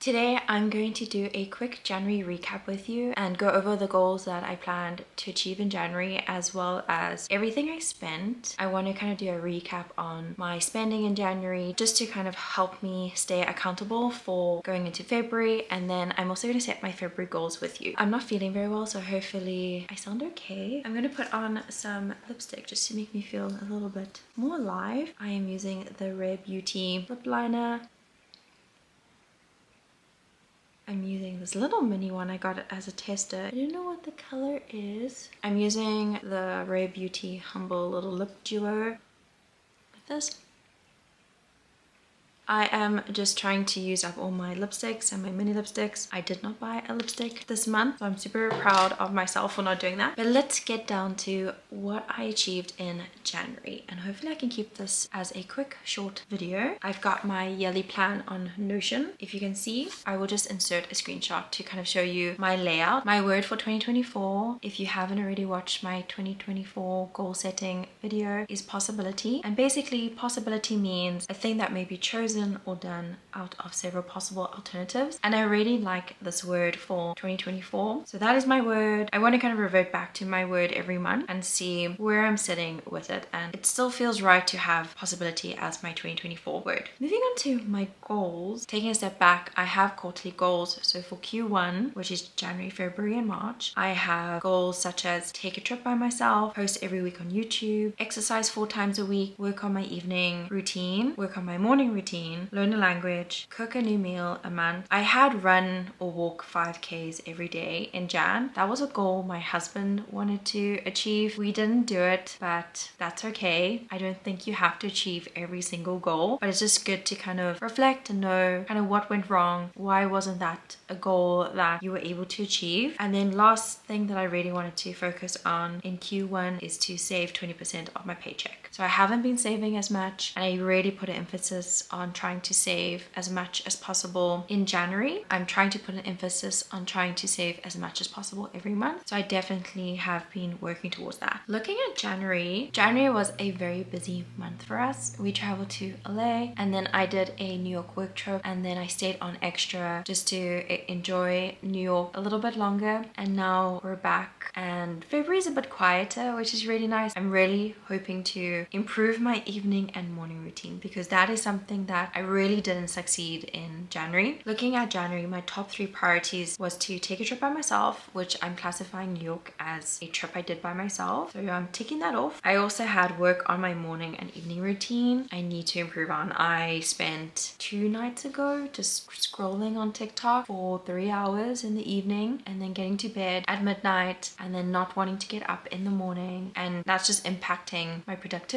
Today I'm going to do a quick January recap with you and go over the goals that I planned to achieve in January as well as everything I spent. I want to kind of do a recap on my spending in January just to kind of help me stay accountable for going into February, and then I'm also going to set my February goals with you. I'm not feeling very well, so hopefully I sound okay. I'm going to put on some lipstick just to make me feel a little bit more alive. I am using the Rare Beauty lip liner. I'm using this little mini one. I got it as a tester. I don't know what the color is. I'm using the Rare Beauty Humble Little Lip Duo with this. I am just trying to use up all my lipsticks and my mini lipsticks. I did not buy a lipstick this month, so I'm super proud of myself for not doing that. But let's get down to what I achieved in January, and hopefully I can keep this as a quick short video. I've got my yearly plan on Notion. If you can see, I will just insert a screenshot to kind of show you my layout. My word for 2024, if you haven't already watched my 2024 goal setting video, is possibility. And basically possibility means a thing that may be chosen or done out of several possible alternatives, and I really like this word for 2024, so that is my word. I want to kind of revert back to my word every month and see where I'm sitting with it, and it still feels right to have possibility as my 2024 word. Moving on to my goals, taking a step back, I have quarterly goals. So for Q1, which is January, February and March, I have goals such as take a trip by myself, post every week on YouTube, exercise 4 times a week, work on my evening routine, work on my morning routine, learn a language, cook a new meal a month. I had run or walk 5Ks every day in Jan. That was a goal my husband wanted to achieve. We didn't do it, but that's okay. I don't think you have to achieve every single goal, but it's just good to kind of reflect and know kind of what went wrong, why wasn't that a goal that you were able to achieve. And then last thing that I really wanted to focus on in Q1 is to save 20% of my paycheck. So I haven't been saving as much, and I really put an emphasis on trying to save as much as possible in January. I'm trying to put an emphasis on trying to save as much as possible every month. So I definitely have been working towards that. Looking at January was a very busy month for us. We traveled to LA, and then I did a New York work trip, and then I stayed on extra just to enjoy New York a little bit longer. And now we're back, and February is a bit quieter, which is really nice. I'm really hoping to improve my evening and morning routine because that is something that I really didn't succeed in January. Looking at January, my top 3 priorities was to take a trip by myself, which I'm classifying New York as a trip I did by myself. So I'm ticking that off. I also had work on my morning and evening routine I need to improve on. I spent 2 nights ago just scrolling on TikTok for 3 hours in the evening and then getting to bed at midnight and then not wanting to get up in the morning, and that's just impacting my productivity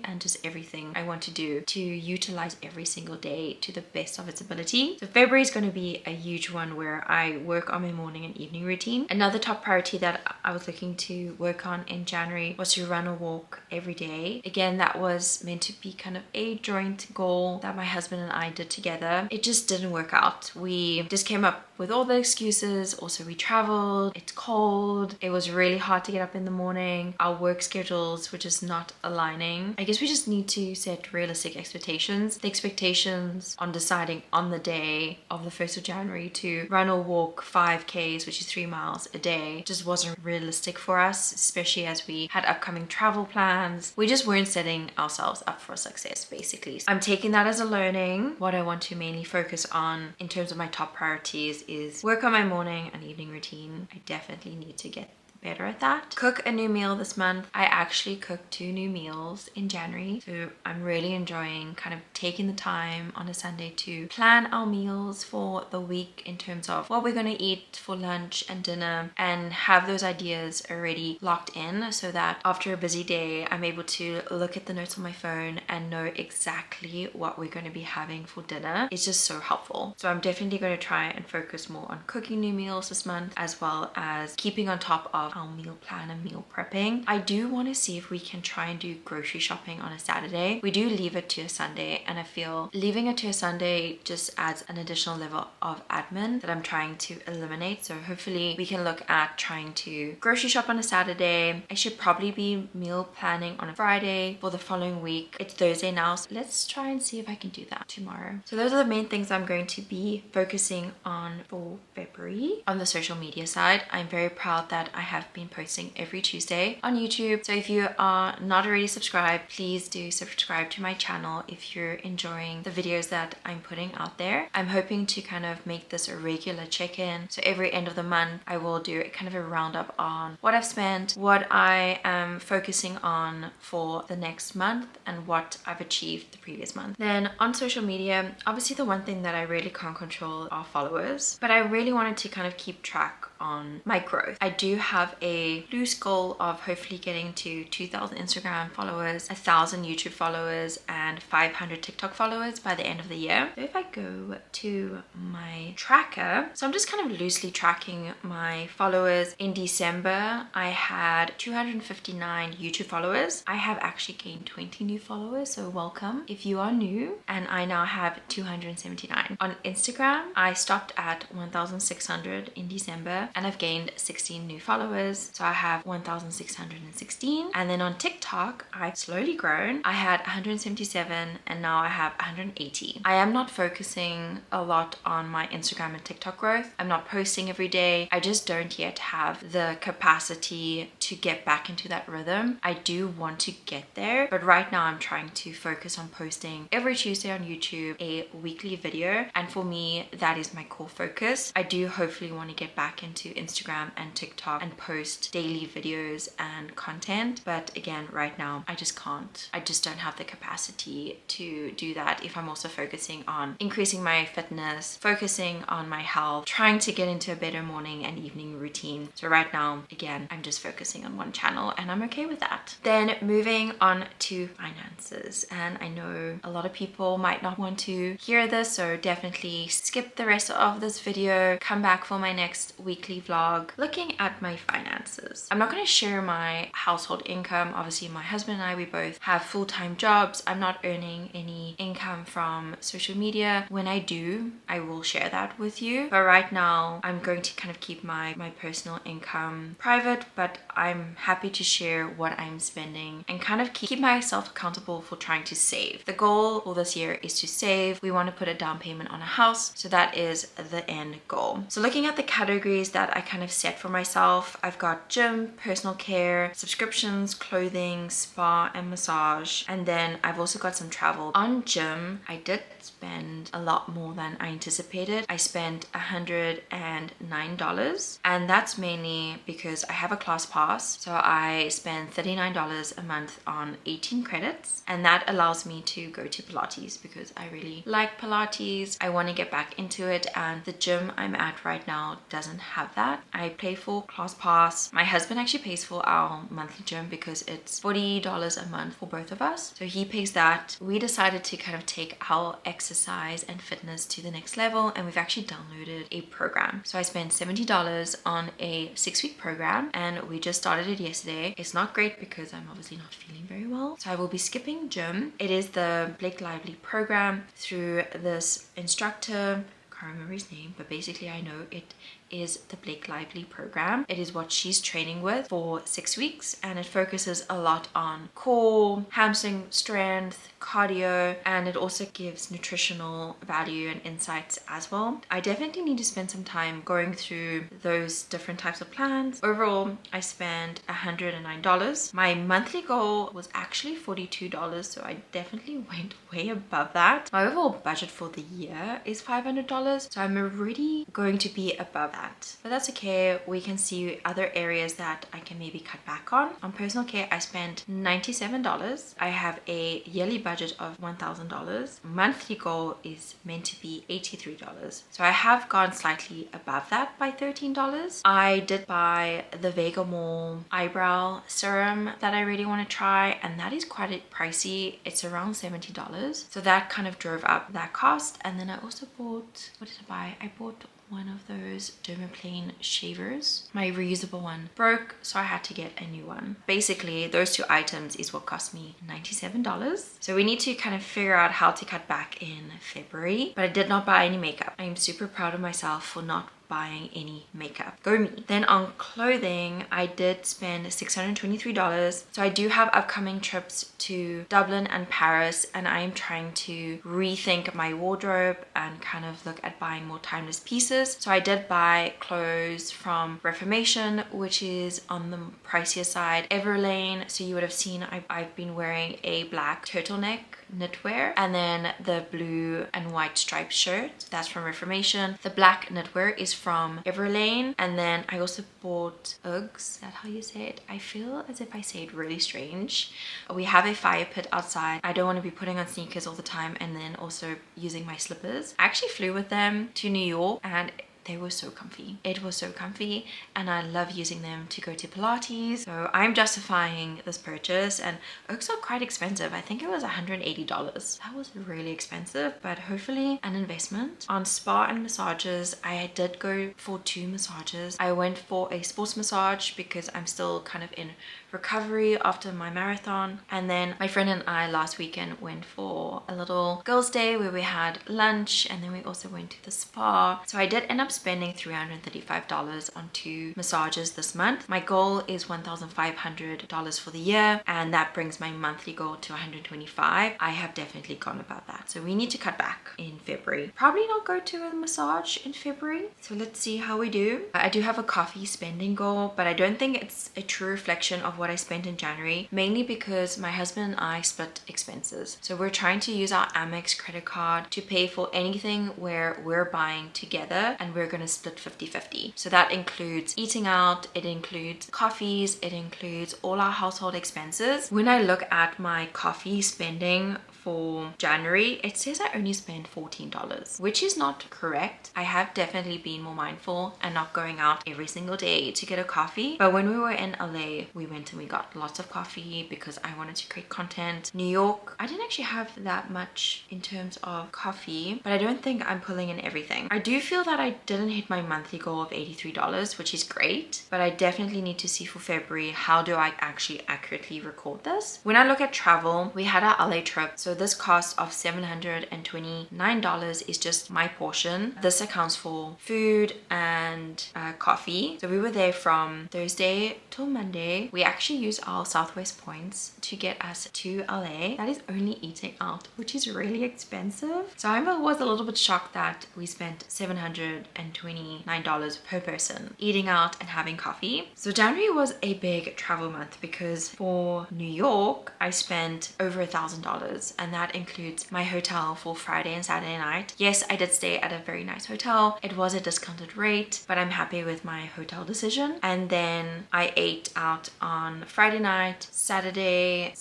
and just everything I want to do to utilize every single day to the best of its ability. So February is going to be a huge one where I work on my morning and evening routine. Another top priority that I was looking to work on in January was to run or walk every day. Again, that was meant to be kind of a joint goal that my husband and I did together. It just didn't work out. We just came up with all the excuses. Also, we traveled, it's cold, it was really hard to get up in the morning, our work schedules were just not aligning. I guess we just need to set realistic expectations. The expectations on deciding on the day of the 1st of January to run or walk 5Ks, which is 3 miles a day, just wasn't realistic for us, especially as we had upcoming travel plans. We just weren't setting ourselves up for success, basically. I'm taking that as a learning. What I want to mainly focus on in terms of my top priorities is work on my morning and evening routine. I definitely need to get better at that. Cook a new meal this month. I actually cooked 2 new meals in January, so I'm really enjoying kind of taking the time on a Sunday to plan our meals for the week in terms of what we're going to eat for lunch and dinner, and have those ideas already locked in so that after a busy day I'm able to look at the notes on my phone and know exactly what we're going to be having for dinner. It's just so helpful. So I'm definitely going to try and focus more on cooking new meals this month, as well as keeping on top of our meal plan and meal prepping. I do want to see if we can try and do grocery shopping on a Saturday. We do leave it to a Sunday, and I feel leaving it to a Sunday just adds an additional level of admin that I'm trying to eliminate. So hopefully we can look at trying to grocery shop on a Saturday. I should probably be meal planning on a Friday for the following week. It's Thursday now, so let's try and see if I can do that tomorrow. So those are the main things I'm going to be focusing on for February. On the social media side, I'm very proud that I have been posting every Tuesday on YouTube. So if you are not already subscribed, please do subscribe to my channel if you're enjoying the videos that I'm putting out there. I'm hoping to kind of make this a regular check-in. So every end of the month, I will do kind of a roundup on what I've spent, what I am focusing on for the next month, and what I've achieved the previous month. Then on social media, obviously the one thing that I really can't control are followers, but I really wanted to kind of keep track on my growth. I do have a loose goal of hopefully getting to 2,000 Instagram followers, 1,000 YouTube followers, and 500 TikTok followers by the end of the year. So if I go to my tracker, so I'm just kind of loosely tracking my followers. In December, I had 259 YouTube followers. I have actually gained 20 new followers, so welcome if you are new. And I now have 279. On Instagram, I stopped at 1,600 in December, and I've gained 16 new followers, so I have 1,616. And then on TikTok, I've slowly grown. I had 177 and now I have 180. I am not focusing a lot on my Instagram and TikTok growth. I'm not posting every day. I just don't yet have the capacity to get back into that rhythm. I do want to get there, but right now I'm trying to focus on posting every Tuesday on YouTube a weekly video, and for me that is my core focus. I do hopefully want to get back into Instagram and TikTok and post daily videos and content, but again right now I just can't. I just don't have the capacity to do that if I'm also focusing on increasing my fitness, focusing on my health, trying to get into a better morning and evening routine. So right now again I'm just focusing on one channel, and I'm okay with that. Then moving on to finances, and I know a lot of people might not want to hear this, so definitely skip the rest of this video, come back for my next weekly vlog looking at my finances. I'm not going to share my household income. Obviously my husband and I, we both have full-time jobs. I'm not earning any income from social media. When I do, I will share that with you, but right now I'm going to kind of keep my personal income private, but I'm happy to share what I'm spending and kind of keep myself accountable for trying to save. The goal for this year is to save. We want to put a down payment on a house, so that is the end goal. So looking at the categories that I kind of set for myself, I've got gym, personal care, subscriptions, clothing, spa and massage, and then I've also got some travel. On gym, I did spend a lot more than I anticipated. I spent $109, and that's mainly because I have a class pass, so I spend $39 a month on 18 credits, and that allows me to go to Pilates because I really like Pilates. I want to get back into it, and the gym I'm at right now doesn't have that. I pay for class pass. My husband actually pays for our monthly gym because it's $40 a month for both of us, so he pays that. We decided to kind of take our exercise and fitness to the next level, and we've actually downloaded a program. So I spent $70 on a 6-week program, and we just started it yesterday. It's not great because I'm obviously not feeling very well, so I will be skipping gym. It is the Blake Lively program through this instructor. I can't remember his name, but basically I know it is the Blake Lively program. It is what she's training with for 6 weeks, and it focuses a lot on core, hamstring strength, cardio, and it also gives nutritional value and insights as well. I definitely need to spend some time going through those different types of plans. Overall, I spent $109. My monthly goal was actually $42, so I definitely went way above that. My overall budget for the year is $500, so I'm already going to be above that. But that's okay. We can see other areas that I can maybe cut back on. On personal care, I spent $97. I have a yearly budget of $1,000. Monthly goal is meant to be $83. So I have gone slightly above that by $13. I did buy the Vegamol eyebrow serum that I really want to try, and that is quite pricey. It's around $70. So that kind of drove up that cost. And then I also bought, what did I buy? I bought one of those dermaplane shavers. My reusable one broke, so I had to get a new one. Basically, those two items is what cost me $97. So we need to kind of figure out how to cut back in February, but I did not buy any makeup. I am super proud of myself for not buying any makeup. Go me. Then on clothing, I did spend $623. So I do have upcoming trips to Dublin and Paris, and I am trying to rethink my wardrobe and kind of look at buying more timeless pieces. So I did buy clothes from Reformation, which is on the pricier side. Everlane, so you would have seen I've been wearing a black turtleneck knitwear, and then the blue and white striped shirt, that's from Reformation. The black knitwear is from Everlane, and then I also bought Uggs. Is that how you say it? I feel as if I say it really strange. We have a fire pit outside. I don't want to be putting on sneakers all the time and then also using my slippers. I actually flew with them to New York and they were so comfy. It was so comfy, and I love using them to go to Pilates. So I'm justifying this purchase, and Uggs are quite expensive. I think it was $180. That was really expensive, but hopefully an investment. On spa and massages, I did go for 2 massages. I went for a sports massage because I'm still kind of in recovery after my marathon, and then my friend and I last weekend went for a little girls' day where we had lunch, and then we also went to the spa. So I did end up spending $335 on 2 massages this month. My goal is $1,500 for the year, and that brings my monthly goal to $125. I have definitely gone about that, so we need to cut back in February. Probably not go to a massage in February, so let's see how we do. I do have a coffee spending goal, but I don't think it's a true reflection of what I spent in January, mainly because my husband and I split expenses. So we're trying to use our Amex credit card to pay for anything where we're buying together, and we're going to split 50-50. So that includes eating out, it includes coffees, it includes all our household expenses. When I look at my coffee spending for January, it says I only spent $14, which is not correct. I have definitely been more mindful and not going out every single day to get a coffee. But when we were in LA, we went and we got lots of coffee because I wanted to create content. New York, I didn't actually have that much in terms of coffee, but I don't think I'm pulling in everything. I do feel that I didn't hit my monthly goal of $83, which is great, but I definitely need to see for February, how do I actually accurately record this? When I look at travel, we had our LA trip, so this cost of $729 is just my portion. This accounts for food and coffee. So we were there from Thursday till Monday. We actually used our Southwest points to get us to LA. That is only eating out, which is really expensive. So I was a little bit shocked that we spent $729 per person eating out and having coffee. So January was a big travel month because for New York, I spent over $1,000, and that includes my hotel for Friday and Saturday night. Yes, I did stay at a very nice hotel. It was a discounted rate, but I'm happy with my hotel decision. And then I ate out on Friday night, Saturday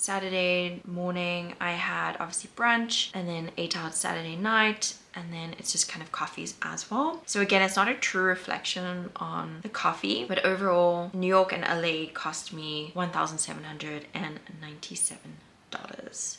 morning. I had obviously brunch, and then ate out Saturday night, and then it's just kind of coffees as well. So again, it's not a true reflection on the coffee, but overall New York and LA cost me $1,797.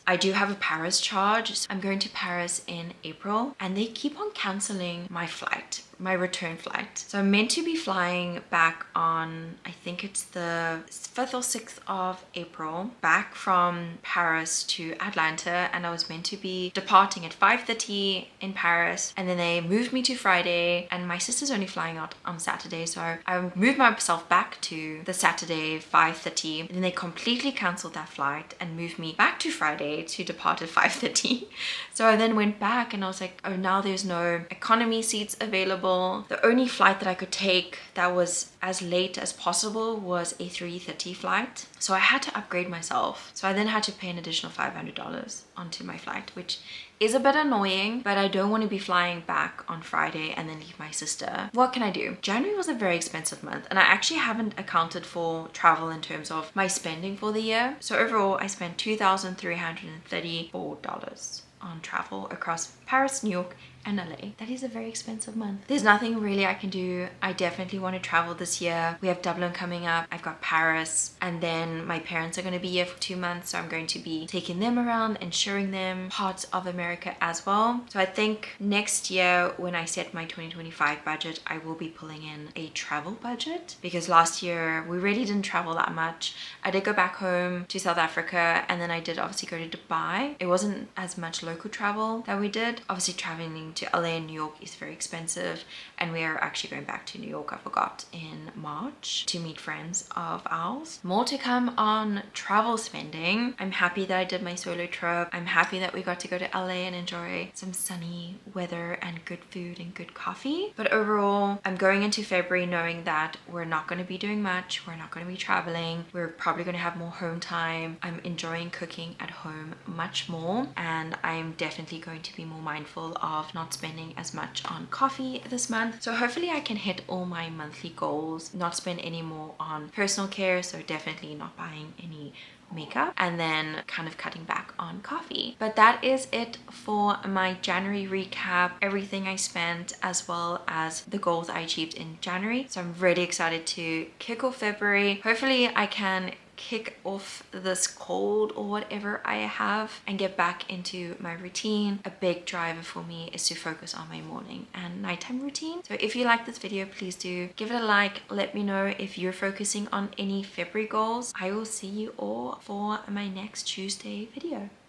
I do have a Paris charge. I'm going to Paris in April, and they keep on canceling my flight, my return flight. So I'm meant to be flying back on, I think it's the 5th or 6th of April, back from Paris to Atlanta, and I was meant to be departing at 5:30 in Paris, and then they moved me to Friday, and my sister's only flying out on Saturday, so I moved myself back to the Saturday 5:30, and then they completely canceled that flight and moved me back to Friday to depart at 5:30. So I then went back and I was like, oh, now there's no economy seats available. The only flight that I could take that was as late as possible was a 3:30 flight. So I had to upgrade myself. So I then had to pay an additional $500 onto my flight, which is a bit annoying, but I don't want to be flying back on Friday and then leave my sister. What can I do? January was a very expensive month, and I actually haven't accounted for travel in terms of my spending for the year. So overall, I spent $2,334 on travel across Paris, New York, and LA. That is a very expensive month. There's nothing really I can do. I definitely want to travel this year. We have Dublin coming up. I've got Paris, and then my parents are going to be here for 2 months, so I'm going to be taking them around and showing them parts of America as well. So I think next year when I set my 2025 budget, I will be pulling in a travel budget, because last year we really didn't travel that much. I did go back home to South Africa, and then I did obviously go to Dubai. It wasn't as much local travel that we did. Obviously traveling to LA and New York is very expensive, and we are actually going back to New York, I forgot, in March to meet friends of ours. More to come on travel spending. I'm happy that I did my solo trip. I'm happy that we got to go to LA and enjoy some sunny weather and good food and good coffee. But overall, I'm going into February knowing that we're not going to be doing much. We're not going to be traveling. We're probably going to have more home time. I'm enjoying cooking at home much more, and I'm definitely going to be more mindful of not spending as much on coffee this month. So hopefully I can hit all my monthly goals, not spend any more on personal care, so definitely not buying any makeup, and then kind of cutting back on coffee. But that is it for my January recap, everything I spent as well as the goals I achieved in January. So I'm really excited to kick off February. Hopefully I can kick off this cold or whatever I have and get back into my routine. A big driver for me is to focus on my morning and nighttime routine. So if you like this video, please do give it a like. Let me know if you're focusing on any February goals. I will see you all for my next Tuesday video.